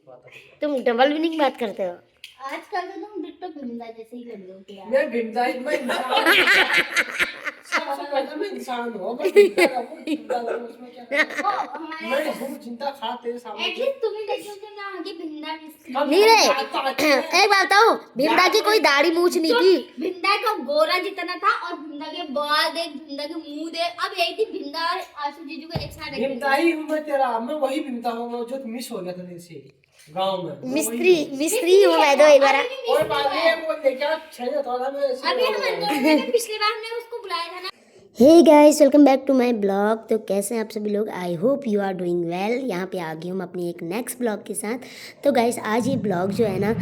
तुम double meaning बात करते हो। आजकल तो तुम डिट्टो भिंडा जैसे ही लग रहे हो यार। मैं भिंडा ही मैं इंसान सबसे पहले मैं इंसान हूँ, मैं भिंडा रहूँ भिंडा रहूँ उसमें क्या है? मैं हूँ चिंता खा तेरे सामने। एटलीस्ट तुम ही देखो कि मैं आगे भिंडा किसका नहीं रे, एक बात बताओ, भिंडा की कोई दाढ़ी मूछ नहीं थी। भिंडा का गोरा जितना था और भिंडा के बाल देख, भिंडा के मुंह देख, अब यही थी भिंडा और आशु जीजू को एक साथ रख भिंडा ही हूँ मैं तेरा, मैं वही भिंडा हूँ जो मिस हो गया था तेरे से गाँव में। मिस्त्री हूँ मैं तो एक बार। और बाद में वो लेके आ छेड़ थोड़ा मैं अभी हम अंदर में पिछली बार हमने उसको बुलाया था ना। Hey guys, welcome back to my blog. तो कैसे हैं आप सभी लोग? I hope you are doing well. यहाँ पे आ गई हूँ अपनी एक नेक्स्ट ब्लॉग के साथ। तो गाइस आज ये ब्लॉग जो है ना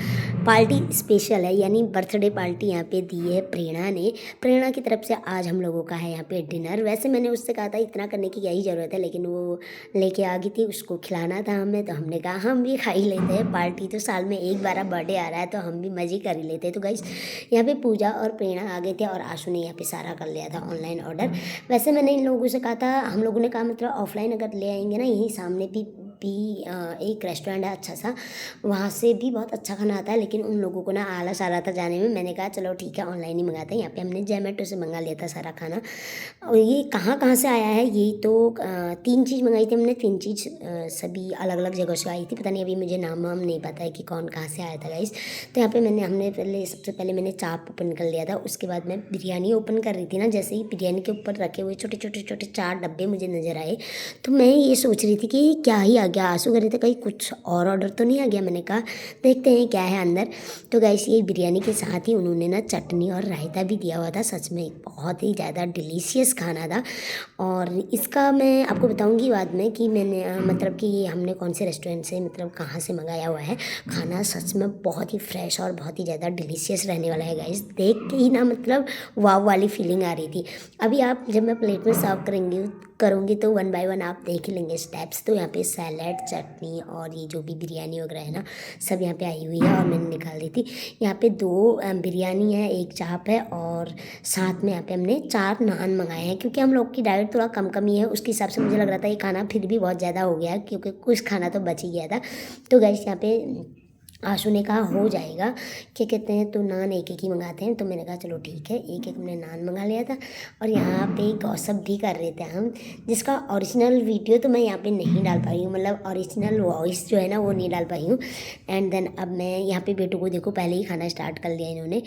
पार्टी स्पेशल है, यानी बर्थडे पार्टी यहाँ पे दी है प्रेरणा ने। प्रेरणा की तरफ से आज हम लोगों का है यहाँ पे डिनर। वैसे मैंने उससे कहा था इतना करने की क्या ही ज़रूरत है, लेकिन वो लेके आ गई थी, उसको खिलाना था हमें। तो हमने कहा हम भी खा ही लेते हैं, पार्टी तो साल में एक बार बर्थडे आ रहा है तो हम भी मज़े कर ही लेते हैं। तो गाइस यहाँ पे पूजा और प्रेरणा आ गए थे और आशु ने यहाँ पे सारा कर लिया था ऑनलाइन ऑर्डर। वैसे मैंने इन लोगों से कहा था, हम लोगों ने कहा मतलब ऑफलाइन अगर ले आएंगे ना, यहीं सामने भी एक रेस्टोरेंट है अच्छा सा, वहाँ से भी बहुत अच्छा खाना आता है, लेकिन उन लोगों को ना आलस आ रहा था जाने में। मैंने कहा चलो ठीक है ऑनलाइन ही मंगाते हैं। यहाँ पे हमने जोमेटो से मंगा लिया था सारा खाना। और ये कहाँ कहाँ से आया है, ये तो 3 चीज़ मंगाई थी हमने। 3 चीज़ सभी अलग अलग जगह से आई थी, पता नहीं अभी मुझे नाम वाम नहीं पता है कि कौन कहाँ से आया था गाइस। तो यहाँ पे हमने सबसे पहले मैंने चाप ओपन कर लिया था। उसके बाद मैं बिरयानी ओपन कर रही थी ना, जैसे ही बिरयानी के ऊपर रखे हुए छोटे छोटे छोटे 4 डब्बे मुझे नज़र आए, तो मैं ये सोच रही थी कि क्या ही आ गया। आंसू कर रहे थे कहीं कुछ और ऑर्डर तो नहीं आ गया। मैंने कहा देखते हैं क्या है अंदर। तो गाइस ये बिरयानी के साथ ही उन्होंने ना चटनी और रायता भी दिया हुआ था। सच में बहुत ही ज़्यादा डिलीशियस खाना था। और इसका मैं आपको बताऊंगी बाद में कि मैंने मतलब कि ये हमने कौन से रेस्टोरेंट से मतलब कहाँ से मंगाया हुआ है। खाना सच में बहुत ही फ्रेश और बहुत ही ज़्यादा डिलीशियस रहने वाला है गाइस। देख के ही ना मतलब वाव वाली फीलिंग आ रही थी। अभी आप जब मैं प्लेट में सर्व करूँगी तो 1 बाय 1 आप देख ही लेंगे स्टेप्स। तो यहाँ पे सैलड, चटनी और ये जो भी बिरयानी वगैरह है ना सब यहाँ पे आई हुई है और मैंने निकाल दी थी। यहाँ पे 2 बिरयानी है, 1 चाप है और साथ में यहाँ पे हमने 4 नान मंगाए हैं, क्योंकि हम लोग की डाइट थोड़ा कम ही है। उसके हिसाब से मुझे लग रहा था ये खाना फिर भी बहुत ज़्यादा हो गया, क्योंकि कुछ खाना तो बच ही गया था। तो गाइस यहाँ पे आशु ने कहा हो जाएगा, क्या कहते हैं, तो नान एक ही मंगाते हैं। तो मैंने कहा चलो ठीक है, एक हमने नान मंगा लिया था। और यहाँ पे गॉसिप भी कर रहे थे हम, जिसका ओरिजिनल वीडियो तो मैं यहाँ पे नहीं डाल पाई हूँ, मतलब ओरिजिनल वॉइस जो है ना वो नहीं डाल पाई हूँ। एंड देन अब मैं यहाँ पे बेटू को देखो पहले ही खाना स्टार्ट कर लिया इन्होंने,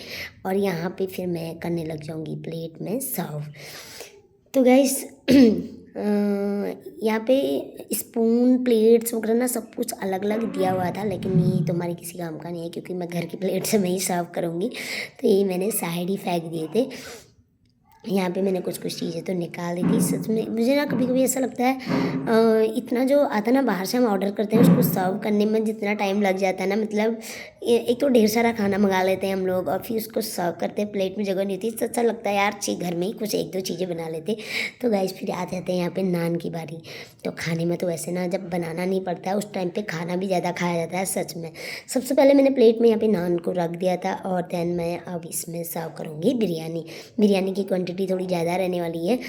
और यहाँ पे फिर मैं करने लग जाऊँगी प्लेट में सर्व। तो गाइस यहाँ पे स्पून, प्लेट्स वगैरह ना सब कुछ अलग अलग दिया हुआ था, लेकिन ये तो हमारे किसी काम का नहीं है, क्योंकि मैं घर की प्लेट से मैं ही सर्व करूँगी। तो ये मैंने साइड ही फेंक दिए थे। यहाँ पे मैंने कुछ चीज़ें तो निकाल दी थी। सच में मुझे ना कभी कभी ऐसा लगता है इतना जो आता है ना बाहर से हम ऑर्डर करते हैं, उसको सर्व करने में जितना टाइम लग जाता है ना, मतलब एक तो ढेर सारा खाना मंगा लेते हैं हम लोग और फिर उसको सर्व करते हैं, प्लेट में जगह नहीं होती। अच्छा लगता है यार घर में ही कुछ 1-2 चीज़ें बना लेते। तो गाइस फिर आ जाते हैं यहाँ पे नान की बारी। तो खाने में तो वैसे ना जब बनाना नहीं पड़ता है उस टाइम पे खाना भी ज़्यादा खाया जाता है सच में। सबसे पहले मैंने प्लेट में यहाँ पे नान को रख दिया था और देन मैं अब इसमें सर्व करूँगी बिरयानी की क्वांटिटी थोड़ी ज़्यादा रहने वाली है।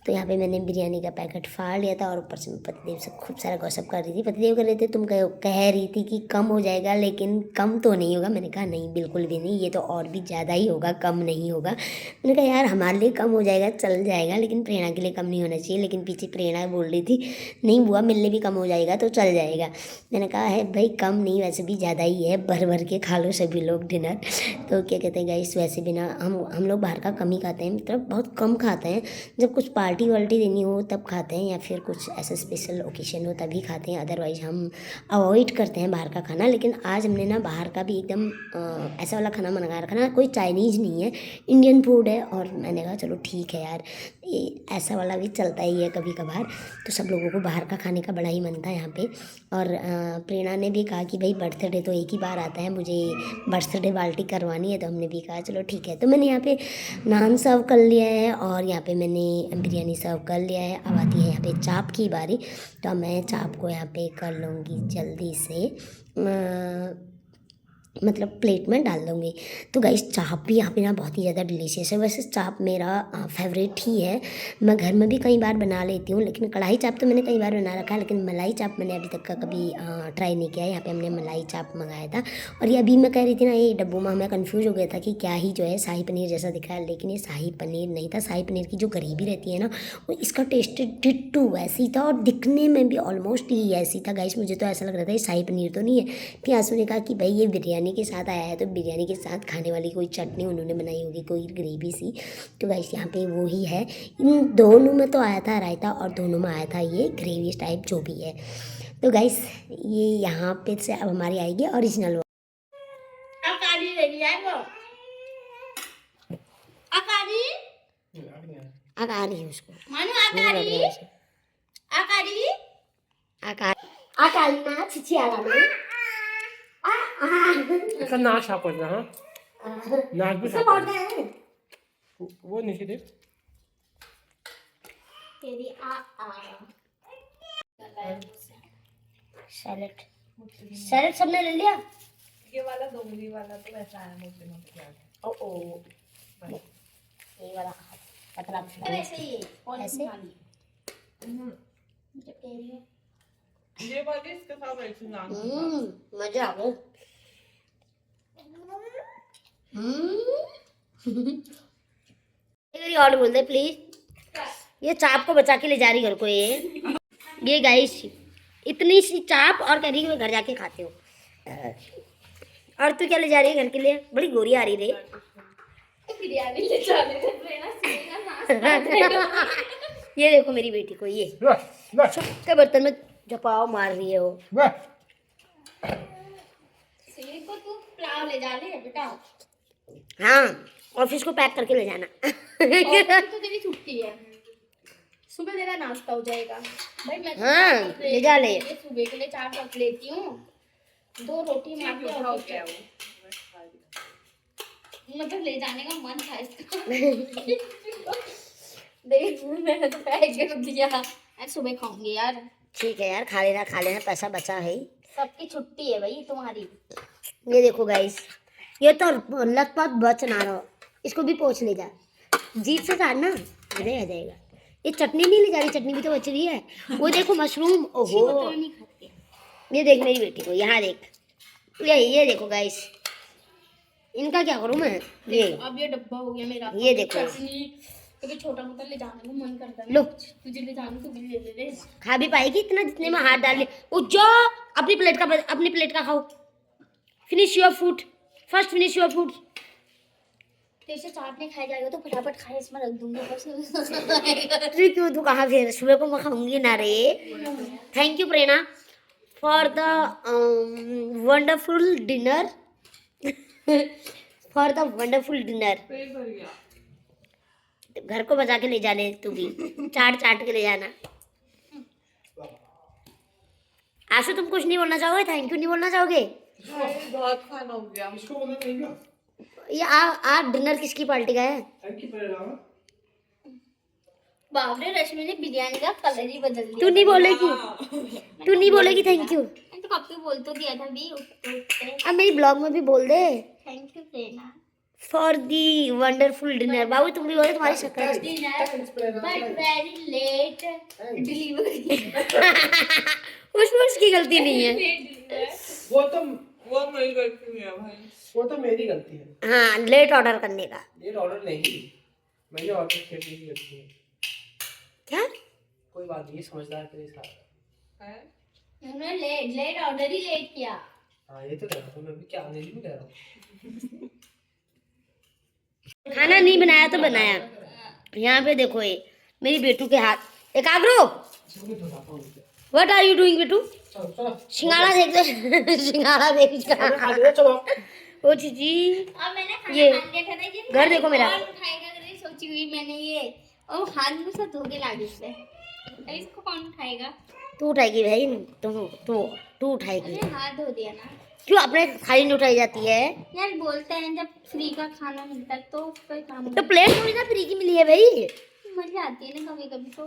तो यहाँ पे मैंने बिरयानी का पैकेट फाड़ लिया था और ऊपर से मैं पतिदेव से खूब सारा गॉसिप कर रही थी। पतिदेव कर रहे थे तुम कह रही थी कि कम हो जाएगा, लेकिन कम तो नहीं होगा। मैंने कहा नहीं बिल्कुल भी नहीं, ये तो और भी ज़्यादा ही होगा, कम नहीं होगा। मैंने कहा यार हमारे लिए कम हो जाएगा चल जाएगा, लेकिन प्रेरणा के लिए कम नहीं होना चाहिए। लेकिन पीछे प्रेरणा बोल रही थी नहीं बुआ मेरे लिए भी कम हो जाएगा तो चल जाएगा। मैंने कहा है भाई कम नहीं, वैसे भी ज़्यादा ही है, भर भर के खा लो सभी लोग डिनर। तो क्या कहते हैं गाइस, वैसे भी ना हम लोग बाहर का कम ही खाते हैं, मतलब बहुत कम खाते हैं। जब कुछ पार्टी वार्टी देनी हो तब खाते हैं, या फिर कुछ ऐसा स्पेशल ओकेशन हो तभी खाते हैं, अदरवाइज हम अवॉइड करते हैं बाहर का खाना। लेकिन आज हमने ना बाहर का भी एकदम ऐसा वाला खाना मंगा रखा ना, कोई चाइनीज़ नहीं है, इंडियन फूड है। और मैंने कहा चलो ठीक है यार, ये ऐसा वाला भी चलता ही है कभी कभार। तो सब लोगों को बाहर का खाने का बड़ा ही मन था यहाँ पे। और प्रेरणा ने भी कहा कि भाई बर्थडे तो एक ही बार आता है, मुझे बर्थडे पार्टी करवानी है। तो हमने भी कहा चलो ठीक है। तो मैंने यहाँ पे नान सर्व कर लिया है और यहाँ पे मैंने बिरयानी सर्व कर लिया है। अब आती है यहाँ पे चाप की बारी। तो मैं चाप को यहाँ पे कर लूँगी जल्दी से मतलब प्लेट में डाल दूँगी। तो गाइस चाप भी यहाँ पे ना बहुत ही ज़्यादा डिलीशियस है। वैसे चाप मेरा फेवरेट ही है, मैं घर में भी कई बार बना लेती हूँ, लेकिन कढ़ाई चाप तो मैंने कई बार बना रखा है, लेकिन मलाई चाप मैंने अभी तक का कभी ट्राई नहीं किया है। यहाँ पे हमने मलाई चाप मंगाया था। और ये अभी मैं कह रही थी ना, ये डब्बों में मैं कन्फ्यूज़ हो गया था कि क्या ही जो है शाही पनीर जैसा दिख रहा है, लेकिन ये शाही पनीर नहीं था। शाही पनीर की जो ग्रेवी रहती है ना, वो इसका टेस्ट डिट्टू वैसी था और दिखने में भी ऑलमोस्ट ही ऐसी था। गाइस मुझे तो ऐसा लग रहा था ये शाही पनीर तो नहीं है। फिर आंसू ने कहा कि भाई ये बिरयानी के साथ आया है, तो बिरयानी के साथ खाने वाली कोई चटनी उन्होंने बनाई होगी, कोई ग्रेवी सी। तो गाइस यहाँ पे वो ही है। इन दोनों में तो आया था रायता और दोनों में आया था ये ग्रेवी टाइप जो भी है। तो गाइस ये यहाँ पे से अब हमारी आएगी ओरिजिनल। अकारी लेके जाएगा। अकारी आकार ही उसको मानो अकारी अकारी आकार आकार ना छिछी आकार इसका नाक सापडला हाँ नाक भी सापडला वो नीचे देख तेरी आ सैलेड सैलेड सबने ले लिया। ये वाला डोंगरी वाला तो वैसा है मुझे नहीं ओ ओ ये वाला पतला वैसे ही ऐसे? ये वाले इसके साथ ऐसे नान मजा आ गया। एक और बोल दे प्लीज। ये चाप को बचा के ले जा रही घर को ये गाइस इतनी सी चाप और कह रही कि मैं घर जाके खाती हूँ। और तू क्या ले जा रही है घर के लिए? बड़ी गोरी आ रही रे। बिरयानी ले जाने थे प्रेरणा सीधा ये देखो मेरी बेटी को, ये के बर्तन में झपाव मार रही है वो। सीरी को तू पुलाव ले जा रही है बेटा। हाँ ऑफिस को पैक करके ले जाना। और तो तेरी छुट्टी है, सुबह तेरा नाश्ता हो जाएगा भाई। मैं हाँ, ले जा ले। सुबह के लिए 4 कप लेती हूँ, 2 रोटी मार के उठाओ क्या मतलब ले जाने का मन था इसका। देख मैंने तो पैक कर दिया, आज सुबह खाऊंगी यार। ठीक है यार, खा लेना पैसा बचा है। सबकी छुट्टी है भाई तुम्हारी। ये देखो गाइस, ये तो लथपथ बच ना रहो, इसको भी पोंछ ले जा, जीप से काटना अरे आ जाएगा। ये चटनी नहीं ले जा रही, चटनी भी तो बच रही है। वो देखो मशरूम, ओहो नहीं खाती। ये देख मेरी बेटी को, यहाँ देख, ये देखो गाइस, इनका क्या करूँ मैं। ये अब ये डब्बा हो गया मेरा। ये देखो। चटनी कभी छोटा मोटा ले जाने को मन करता है लो। तुझे ले जाने को भी ले ले। खा भी पाएगी इतना जितने में हाथ डाल ले। उज्जो अपनी प्लेट का खाओ। Finish your food, first finish your food. तेरे से चाट नहीं खाया जाएगा तो फटाफट खाए, इसमें रख दूंगा बस। क्यों तू कहाँ फिर सुबह को मैं खाऊंगी ना रे। Thank you Prerna for the wonderful dinner. For the wonderful dinner. पेट भर गया। घर को बचा के ले जाने, तू भी चाट के ले जाना। आशु तुम कुछ नहीं बोलना चाहोगे? थैंक यू नहीं बोलना चाहोगे? बहुत खाना हो गया। इसको बोलना नहीं क्या? ये आज डिनर किसकी पार्टी का है? थैंक यू प्रेरणा। बाप रे, रश्मि ने बिरयानी का कलर ही बदल दिया। तू नहीं बोलेगी थैंक यू? तो कब तो बोल तो दिया था भी। अब मेरी ब्लॉग में भी बोल दे thank you Prerna for the wonderful dinner. बाबू तुम भी बोले, तुम्हारी शक्ल बट वेरी लेट डिलीवरी। उसमें उसकी गलती नहीं है। वो मेरी गलती नहीं है भाई। वो तो मेरी गलती है। हाँ लेट ऑर्डर करने का। ये ऑर्डर नहीं, मैंने ऑर्डर करने की गलती है। क्या? कोई बात नहीं, समझदार तेरे साथ है? उन्होंने लेट ऑर्डर ही लेट किया। हाँ ये तो कह रहा हूँ मैं भी, क्या नहीं भी कह रहा हूँ। खाना नहीं बनाया तो बनाया। यहाँ पे देखो ये मेरी बेटू के हाथ। एकाग्रो व्हाट आर यू डूइंग बेटू? चलो चलो सिंगाड़ा देख दे। सिंगाड़ा देख इसका। खा लिया, चलो। अब ओ जी मैंने खाना ये खा लिया था ना, ये घर देखो मेरा। कौन उठाएगा करके सोची हुई मैंने ये, और हाथ में से धो के ला दी इससे। इसको कौन उठाएगा? तू उठाएगी भाई, तू उठाएगी। अरे हाथ धो दिया ना। क्यों अपने थाली नहीं उठाई जाती है? यार बोलते हैं जब फ्री का खाना मिलता है तो कोई काम तो प्लेट थोड़ी ना फ्री की मिली है भाई। मजा आती है ना कभी कभी तो।